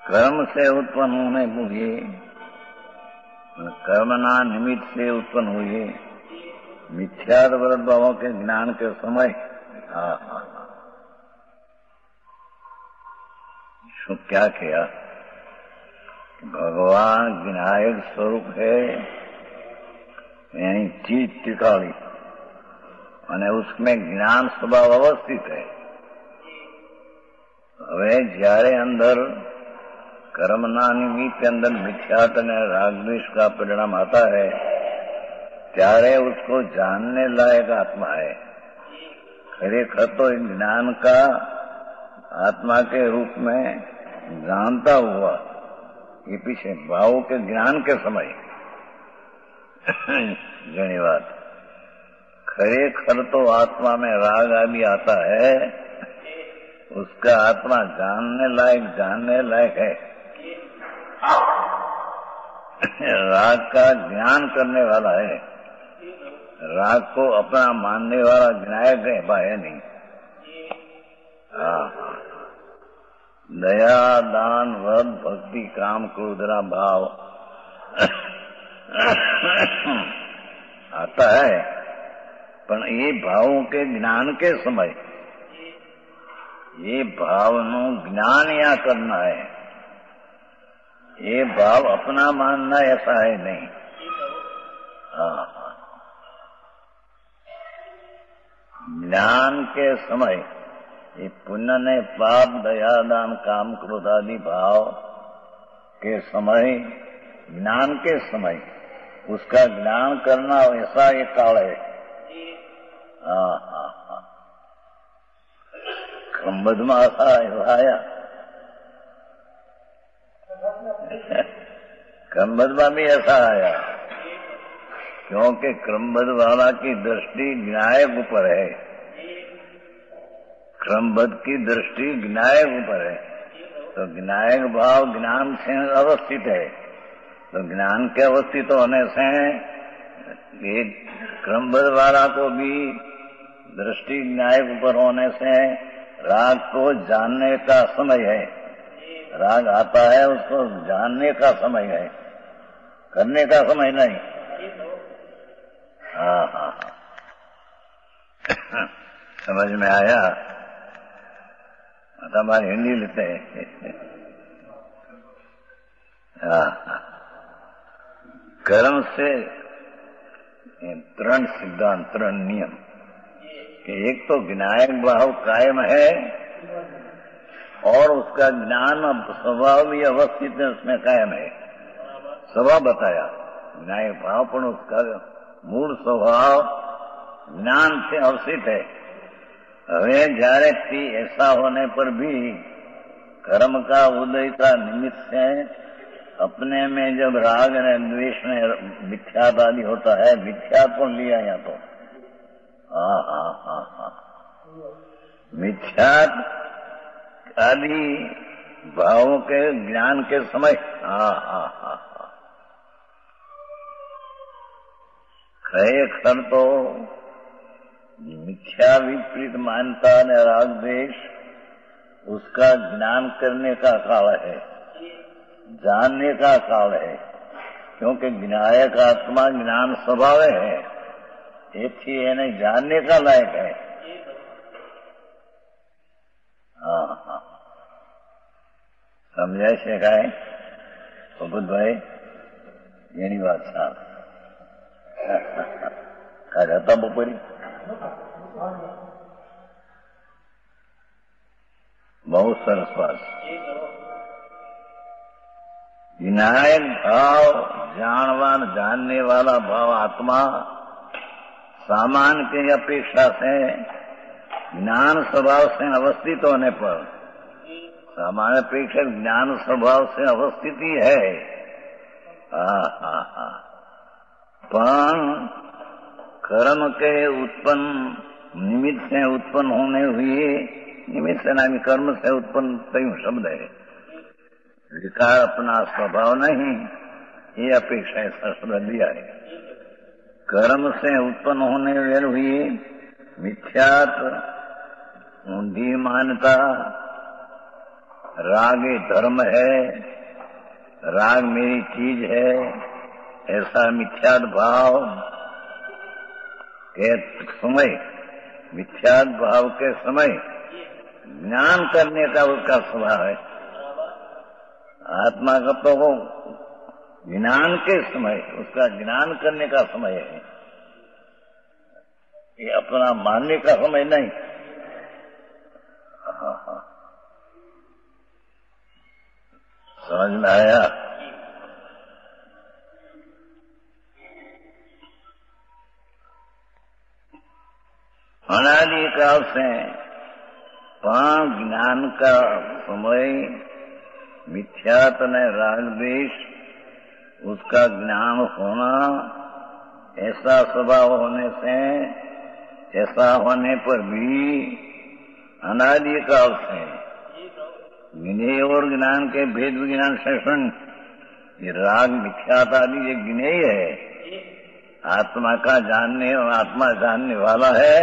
कर्म से उत्पन्न होने हुए, कर्मना निमित्त से उत्पन्न हुए मिथ्यात्व वृत्त भावों के ज्ञान के समय क्या किया? भगवान विनायक स्वरूप है, यानी चीज टिकाली અને उसमें જ્ઞાન સ્વભાવ અવસ્થિત है। હવે જ્યારે અંદર कर्मना निमित्त के अंदर मिथ्यात्व और रागद्वेष का परिणाम आता है, ત્યારે उसको जानने लायक आत्मा है। खरेखर तो ज्ञान का आत्मा के रूप में जानता हुआ ये पीछे भाव के ज्ञान के समय घनी बात। खरेखर तो आत्मा में राग आदि आता है, उसका आत्मा जानने लायक है। राग का ज्ञान करने वाला है, राग को अपना मानने वाला विनायक है, बाह्य नहीं। दया दान व्रत भक्ति काम क्रोधरा भाव आता है, पर ये भावों के ज्ञान के समय ये भाव नु ज्ञान या करना है। ये भाव अपना मानना ऐसा है नहीं। ज्ञान के समय ये पुण्य ने पाप दया दान काम क्रोध आदि भाव के समय, ज्ञान के समय उसका ज्ञान करना ऐसा एक काल है। क्रमबद्ध में आया क्रमबद्ध में भी ऐसा आया, क्योंकि क्रमबद्ध वाला की दृष्टि विनायक ऊपर है। क्रमबद्ध की दृष्टि विनायक ऊपर है, तो विनायक भाव ज्ञान से अवस्थित है। तो ज्ञान के अवस्थित होने से ये क्रमबद्ध वाला को भी दृष्टि विनायक ऊपर होने से राग को जानने का समय है। राग आता है, उसको जानने का समय है, करने का समय नहीं। समझ में आया? हमारी हिंदी लेते हैं। कर्म से त्रण सिद्धांत, त्रण नियम कि एक तो विनायक भाव कायम है और उसका ज्ञान स्वभाव भी अवस्थित है, उसमें कायम है। स्वभाव बताया विनायक भाव, पर उसका मूल स्वभाव ज्ञान से अवस्थित है। હવે જ્યારે ऐसा होने पर भी कर्म का उदय का निमित्त से अपने में जब राग ने द्वेष ने मिथ्यात्व आदि होता है, मिथ्यात्व लिया या तो मिथ्यात्व आदि भावों के ज्ञान के समय खरेखर तो मिथ्या विपरीत मानता ने राग द्वेष उसका ज्ञान करने का काल है, जानने का काल है। क्योंकि विनायक आत्मा ज्ञान स्वभाव है, एथी एने जानने का लायक है। समझाय છે કાંઈ ભગતભાઈ? એની વાત સાર કાલે હતા બપોરે बहुत सरस बात। विनायक भाव जानवान जानने वाला भाव आत्मा सामान्य की अपेक्षा से ज्ञान स्वभाव से अवस्थित होने पर सामान्य अपेक्षा ज्ञान स्वभाव से अवस्थित ही है। पण कर्म के उत्पन्न निमित्त से उत्पन्न होने हुए, निमित्त से नामी कर्म से उत्पन्न तय शब्द है, विकार अपना स्वभाव नहीं, ये अपेक्षा ऐसा शब्द दिया है। कर्म से उत्पन्न होने हुए मिथ्यात्व ऊंधी मान्यता राग ये धर्म है, राग मेरी चीज है, ऐसा मिथ्यात्व भाव के समय, मिथ्यात्व भाव के समय ज्ञान करने का उसका स्वभाव है। आत्मा का तो वो ज्ञान के समय, उसका ज्ञान करने का समय है, ये अपना मानने का समय नहीं। हाँ, समझ में आया? अनादि काल से पांच ज्ञान का समय मिथ्यात्व ने राग द्वेष, उसका ज्ञान होना, ऐसा स्वभाव होने से, ऐसा होने पर भी अनादि काल से ज्ञेय और ज्ञान के भेद विज्ञान शैषण, ये राग मिथ्यात्व आदि ये ज्ञेय है, आत्मा का जानने और आत्मा जानने वाला है,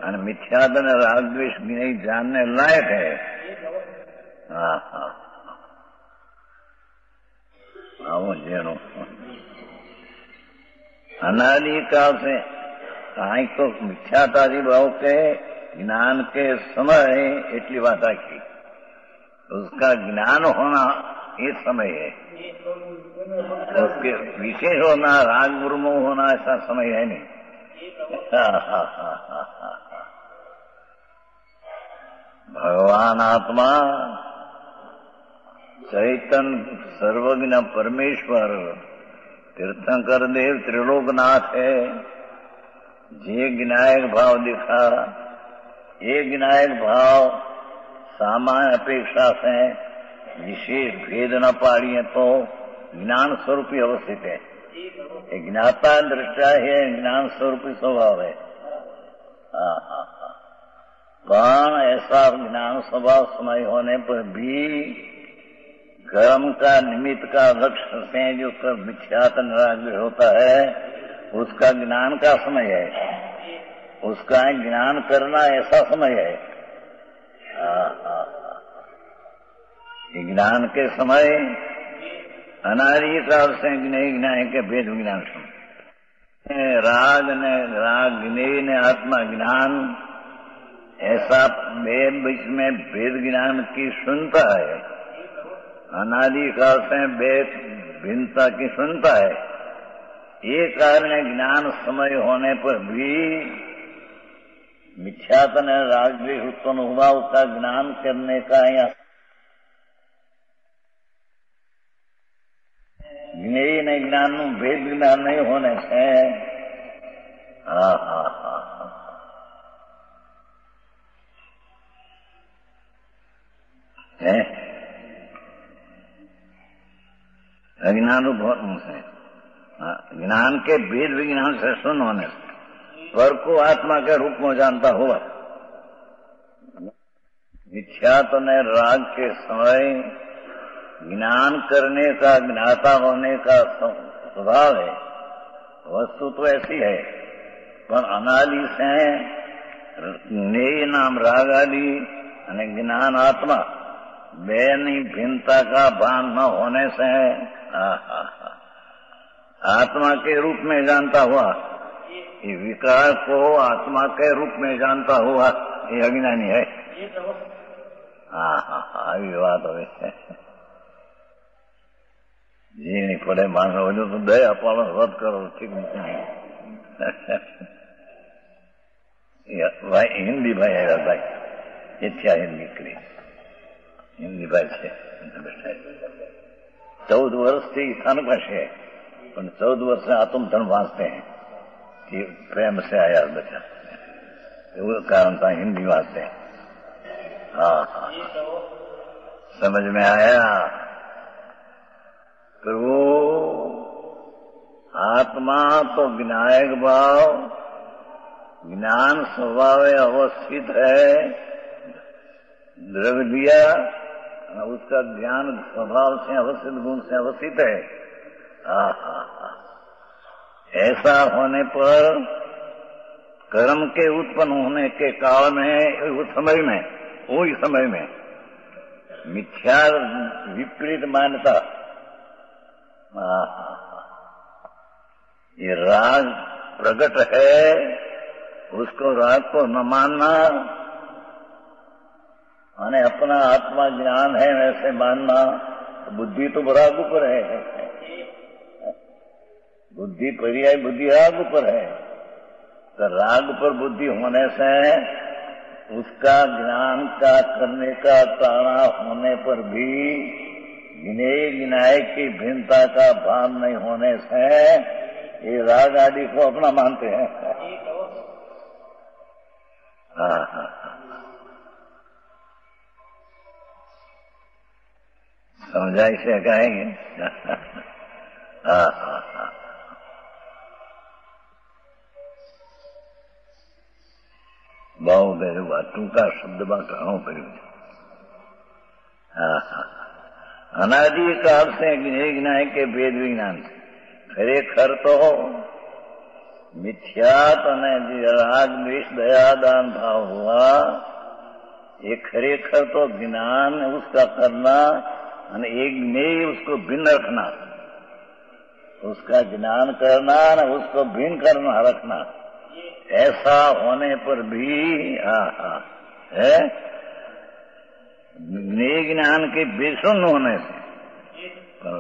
और मिथ्यात्व ने राग द्वेष ज्ञेय जानने लायक है। हाँ हाँ आओ जेनो अनादि काल से कहीं तो मिथ्यात्वादि भाव के ज्ञान के समय इतनी बात आखी, उसका ज्ञान होना ये समय है, उसके विशेष होना, राग गुरुमोह होना ऐसा समय है नहीं। भगवान आत्मा चैतन्य सर्वज्ञ परमेश्वर तीर्थंकर देव त्रिलोकनाथ है। जे ज्ञायक भाव दिखा, ये ज्ञायक भाव सामान्य अपेक्षा से विशेष भेद न पाड़िए तो ज्ञान स्वरूप ही अवस्थित है। ज्ञाता दृष्टा है, ज्ञान स्वरूप स्वभाव है। पण ऐसा ज्ञान स्वभाव समय होने पर भी कर्म का निमित्त का लक्ष्य से जो कर मिथ्यात्व राग होता है, उसका ज्ञान का समय है, उसका ज्ञान करना ऐसा समय है। ज्ञान के समय अनादि काल से ज्ञान के भेद विज्ञान राग ज्ञेय ने आत्मा ज्ञान, ऐसा बीच में भेद ज्ञान की सुनता है, अनादि काल से भेद भिन्नता की सुनता है। ये कारण ज्ञान समय होने पर भी मिथ्यात्व ने राग द्वेष उत्पन्न हुआ, उसका ज्ञान करने का या ज्ञेय ने ज्ञान भेद ज्ञान नहीं होने से अज्ञान से, ज्ञान के भेद विज्ञान से सुन होने से स्वर को आत्मा के रूप में जानता हुआ, मिथ्यात्व ने राग के समय ज्ञान करने का, ज्ञाता होने का स्वभाव है। वस्तु तो ऐसी है, पर अनादि से ज्ञेय नाम राग आदि અને ज्ञान आत्मा बेनी भिन्नता का भान न होने से आत्मा के रूप में जानता हुआ, ये विकार को आत्मा के रूप में जानता हुआ ये अज्ञानी है। આવી વાત હવે जी नहीं पड़े मानो तो दया पालन रद्द करो, ठीक नहीं। भाई हिंदी भाई आया भाई, इच्छा हिंदी करी, हिंदी भाई से 14 वर्ष से स्थान पर है, 14 वर्ष से आत्म धन वाँचते हैं कि प्रेम से आया बच्चा, वो कारण था हिंदी वास्ते। हाँ समझ में आया? तो वो आत्मा तो विनायक भाव ज्ञान स्वभाव अवस्थित है, द्रव्य दिया उसका ज्ञान स्वभाव से अवस्थित, गुण से अवस्थित है। ऐसा होने पर कर्म के उत्पन्न होने के काल में, उस समय में, वही समय में मिथ्या विपरीत मान्यता, ये राग प्रकट है, उसको राग को न मानना माने अपना आत्मा ज्ञान है वैसे मानना, बुद्धि तो राग ऊपर है, बुद्धि पर्याय बुद्धि राग ऊपर है। तो राग पर बुद्धि होने से उसका ज्ञान का करने का ताना होने पर भी गिने गिनाए की भिन्नता का भान नहीं होने से ये राग आदि को अपना मानते हैं। हाँ, समझा इसे कहेंगे। हाँ, બહુ કર્યું, ટૂંકા શબ્દમાં ઘણું કર્યું છે। અનાદિકાળ से જ્ઞાન કે ભેદ વિજ્ઞાન ખરેખર તો મિથ્યાત અને જે રાગ દ્વેષ દયા दान भाव हुआ, ये खरेखर तो ज्ञान उसका करना और एक में उसको भिन्न रखना, उसका ज्ञान करना न उसको भिन्न करना रखना, ऐसा होने पर भी है ज्ञान के बेसुन्न होने से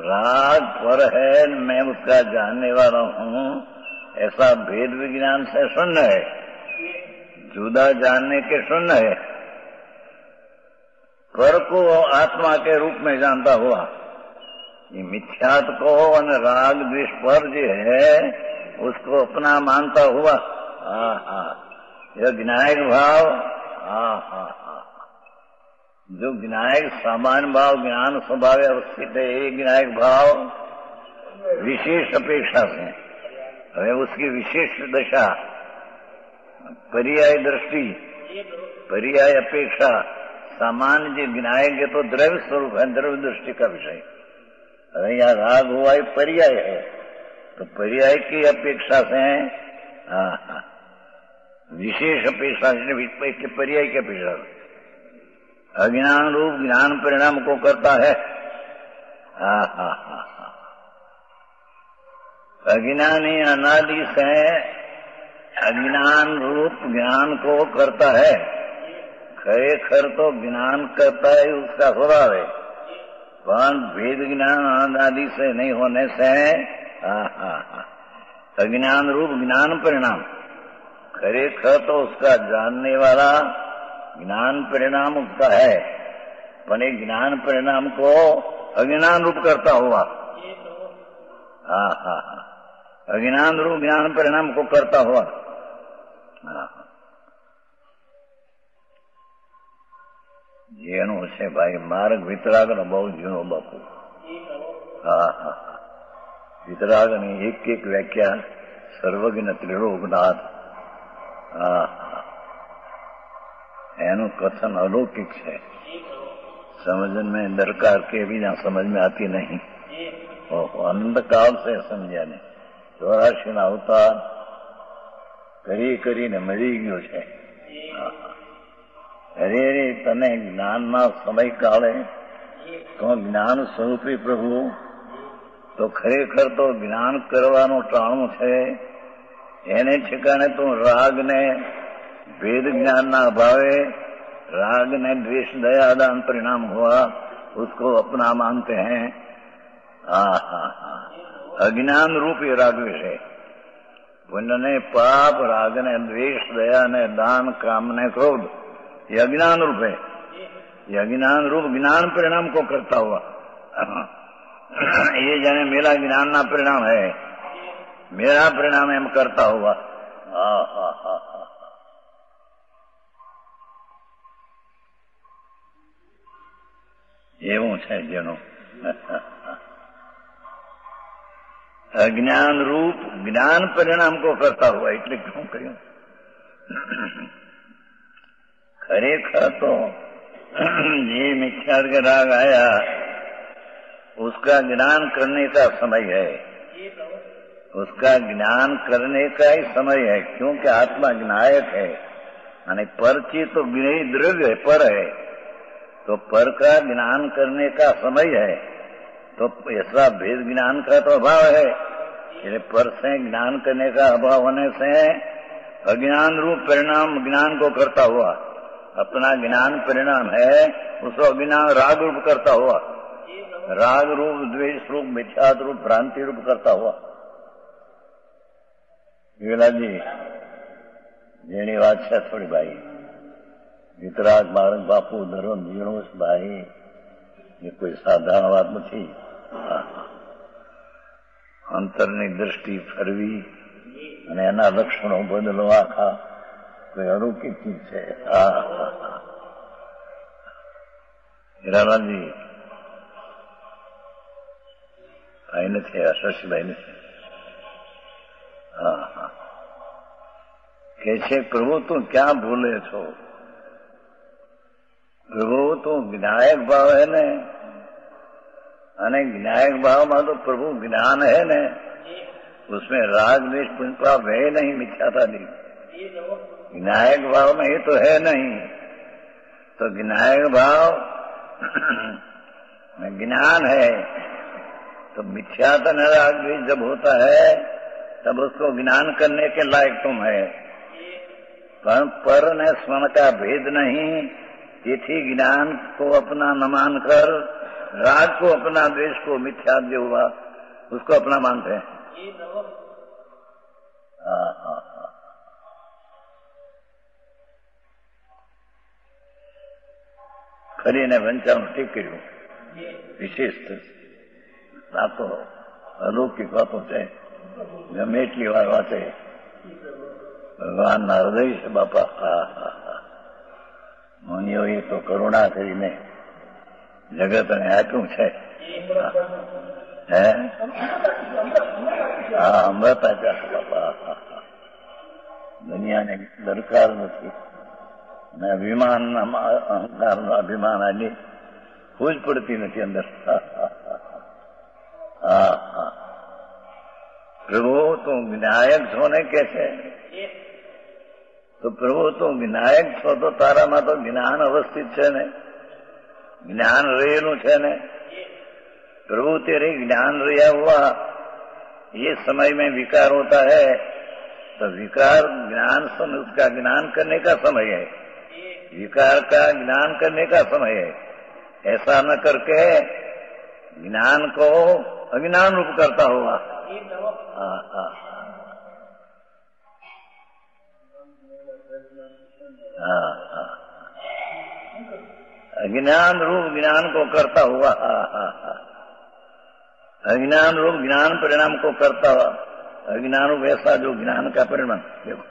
राग पर है, मैं उसका जानने वाला हूँ, ऐसा भेद विज्ञान से शून्य है, जुदा जानने के शून्य है। पर को आत्मा के रूप में जानता हुआ ये मिथ्यात को और राग द्वेष पर जो है उसको अपना मानता हुआ, यह ज्ञायक भाव, जो ज्ञायक सामान्य भाव ज्ञान स्वभाव अवस्थित है, ये ज्ञायक भाव विशेष अपेक्षा से हमें उसकी विशेष दशा, पर्याय दृष्टि, पर्याय अपेक्षा, सामान्य जो ज्ञायक है तो द्रव्य स्वरूप है, द्रव्य दृष्टि का विषय। अरे यहाँ राग हुआ ये पर्याय है, तो पर्याय की अपेक्षा से विशेष अपेक्षा के पर्याय की अपेक्षा अज्ञान रूप ज्ञान परिणाम को करता है। अज्ञानी अनादि से अज्ञान रूप ज्ञान को करता है, खरेखर तो ज्ञान करता है उसका स्वभाव है, पर भेद ज्ञान अनादि से नहीं होने से अज्ञान रूप ज्ञान परिणाम खरेखर तो उसका जानने वाला ज्ञान परिणाम उसका है, पर एक ज्ञान परिणाम को अज्ञान रूप करता हुआ, अज्ञान रूप ज्ञान परिणाम को करता हुआ, જેનું છે ભાઈ માર્ગ વિતરાગનો બહુ જૂનો બાપુ। વિતરાગની એક એક વ્યાખ્યા સર્વજ્ઞ ત્રિલોકનાથ, એનું કથન अलौकिक है, समझ में दरकार के भी ना समझ में आती नहीं, अनंत काल से समझ्या नहीं। 84 ना अवतार કરી કરીને મરી ગયો છે। અરે રે તને જ્ઞાનના સમયકાળે તો જ્ઞાન સ્વરૂપી પ્રભુ તો ખરેખર તો જ્ઞાન કરવાનો ટાણું છે, એને ઠેકાણે તો રાગને भेद ज्ञान न अभावे राग ने द्वेष दया दान परिणाम हुआ, उसको अपना मानते हैं। अज्ञान रूप ये राग विषय, पुण्य ने पाप, राग ने द्वेष, दया ने दान, काम ने क्रोध, ये अज्ञान रूप है। ये अज्ञान रूप ज्ञान परिणाम को करता हुआ, ये जाने मेरा ज्ञान ना परिणाम है, मेरा परिणाम एम करता हुआ। એવું છે જેનું अज्ञान रूप ज्ञान परिणाम को करता हुआ, એટલે क्यों કહ્યું? खरेखर तो ये मिथ्या का राग आया, उसका ज्ञान करने का समय है, उसका ज्ञान करने का ही समय है, क्योंकि आत्मा ज्ञायक है, यानी परची तो ज्ञेय द्रव्य है, पर है, तो पर का ज्ञान करने का समय है, तो ऐसा भेद ज्ञान का तो अभाव है। इसलिए पर से ज्ञान करने का अभाव होने से अज्ञान रूप परिणाम ज्ञान को करता हुआ, अपना ज्ञान परिणाम है उसको अज्ञान राग रूप करता हुआ, राग रूप द्वेष रूप मिथ्यात रूप भ्रांति रूप करता हुआ। जी जेनी बात है थोड़ी भाई, वितराग बालक बापू धर्म जीणोस भाई, ये कोई साधारण बात नहीं। अंतरनी दृष्टि फरवी અને એના લક્ષણો બદલવા આખા કોઈ અલૌકિક ચીજ છે। હીરાલાલજી ભાઈ નથી, શશીભાઈ નથી। કે છે પ્રભુ તું ક્યાં ભૂલે છો? પ્રભુ તું જ્ઞાયક ભાવ है ને, અને જ્ઞાયક ભાવમાં તો પ્રભુ જ્ઞાન है ને, उसमें राग द्वेष पुंजपाप है नहीं, मिथ्याता नहीं। विनायक भाव में ये तो है नहीं, तो विनायक भाव में ज्ञान है, तो मिथ्यातन राग द्वेष जब होता है तब उसको ज्ञान करने के लायक तुम है। पर ने स्वर्ण का भेद नहीं, तिथि ज्ञान को अपना न मानकर राग को अपना, द्वेष को मिथ्या जो हुआ उसको अपना मानते हैं। ખરીને વંચાણું ઠીક કર્યું, વિશેષ વાતો અલૌકિક વાતો છે, ગમે એટલી વાર વાંચે ભગવાનના હૃદય છે બાપા। મુનિઓએ તો કરુણા કરીને જગતને આપ્યું છે। અમૃત આપ્યા છે બાપા, દુનિયાને દરકાર નથી। અને અભિમાનના અહંકારનું અભિમાન આજે ખોજ પડતી નથી અંદર। પ્રભુ તું વિનાયક છો ને કે છે, તો પ્રભુ તું વિનાયક છો તો તારામાં તો જ્ઞાન અવસ્થિત છે ને, જ્ઞાન રહેલું છે ને। प्रभु तेरे ज्ञान रिया हुआ, ये समय में विकार होता है तो विकार ज्ञान समय, उसका ज्ञान करने का समय है, विकार का ज्ञान करने का समय है। ऐसा न करके ज्ञान को अज्ञान रूप करता हुआ। अज्ञान रूप ज्ञान को करता हुआ, अज्ञान रूप ज्ञान परिणाम को करता हुआ। अज्ञान रूप ऐसा जो ज्ञान का परिणाम, देखो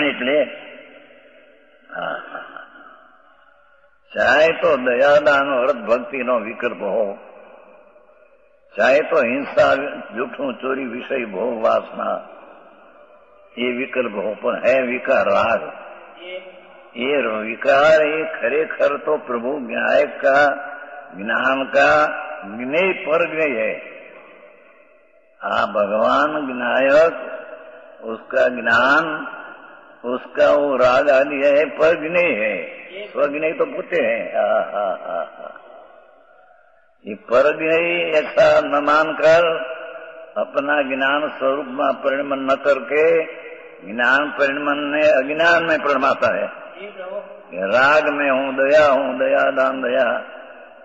इसलिए चाहे तो दयादान व्रत भक्ति नो विकल्प हो, चाहे तो हिंसा जूठू चोरी विषय भोग वासना ये विकल्प हो, पर है विकार राग। ये विकार ये खरेखर तो प्रभु ज्ञायक का ज्ञान का ज्ञेय पर ज्ञेय है। भगवान ज्ञायक, उसका ज्ञान, उसका वो राग आदि है, पर ज्ञेय है, स्वज्ञेय तो पूछते हैं। ये पर ज्ञेय ऐसा न मानकर अपना ज्ञान स्वरूप में परिणमन न करके ज्ञान परिणमन ने अज्ञान में परिणमाता है। राग में हूँ, दया दान दया,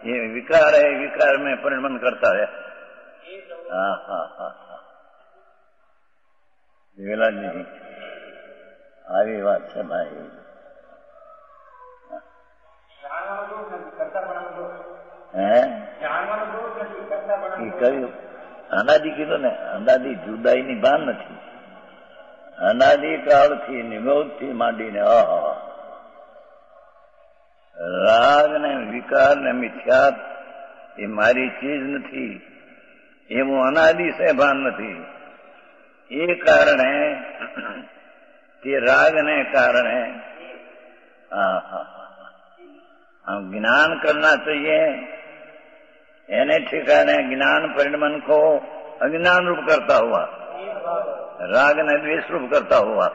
ये विकार है, विकार में परिणमन करता है। जी આવી વાત છે ભાઈ। અનાદિ કીધું ને, અનાદિ જુદાઈની ભાન નથી। અનાદિ કાળથી નિમોદથી માંડીને રાગ ને વિકાર ને મિથ્યાત એ મારી ચીજ નથી, એવું અનાદિ સે ભાન નથી। એ કારણે તે રાગ ने कारण है। हम ज्ञान करना चाहिए, यानी ठिकाने ज्ञान परिणमन को अज्ञान रूप करता हुआ, राग ने द्वेष रूप करता हुआ।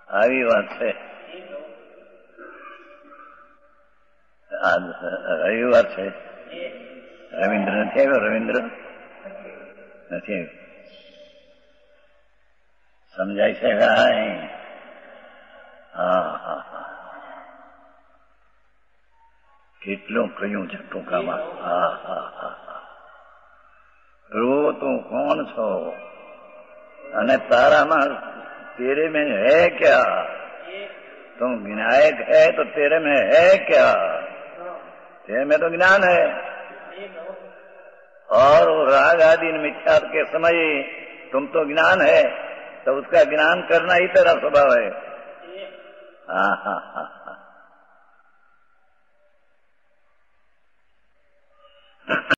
આવી વાત છે। आज रविवार છે. રવિન્દ્ર નથી આવ્યો? રવિન્દ્ર નથી આવ્યો? સમજાય છે? હા હા હા. કેટલું કહ્યું છે ટૂંકામાં. હા હા હા હા. રો તું કોણ છો અને તારામાં तेरे में है क्या? तुम विनायक है तो तेरे में है क्या? तेरे में तो ज्ञान है. और राग आदि मिथ्यात्व के समय तुम तो ज्ञान है, तो उसका ज्ञान करना ही तेरा स्वभाव है. हाँ हाँ हाँ हाँ.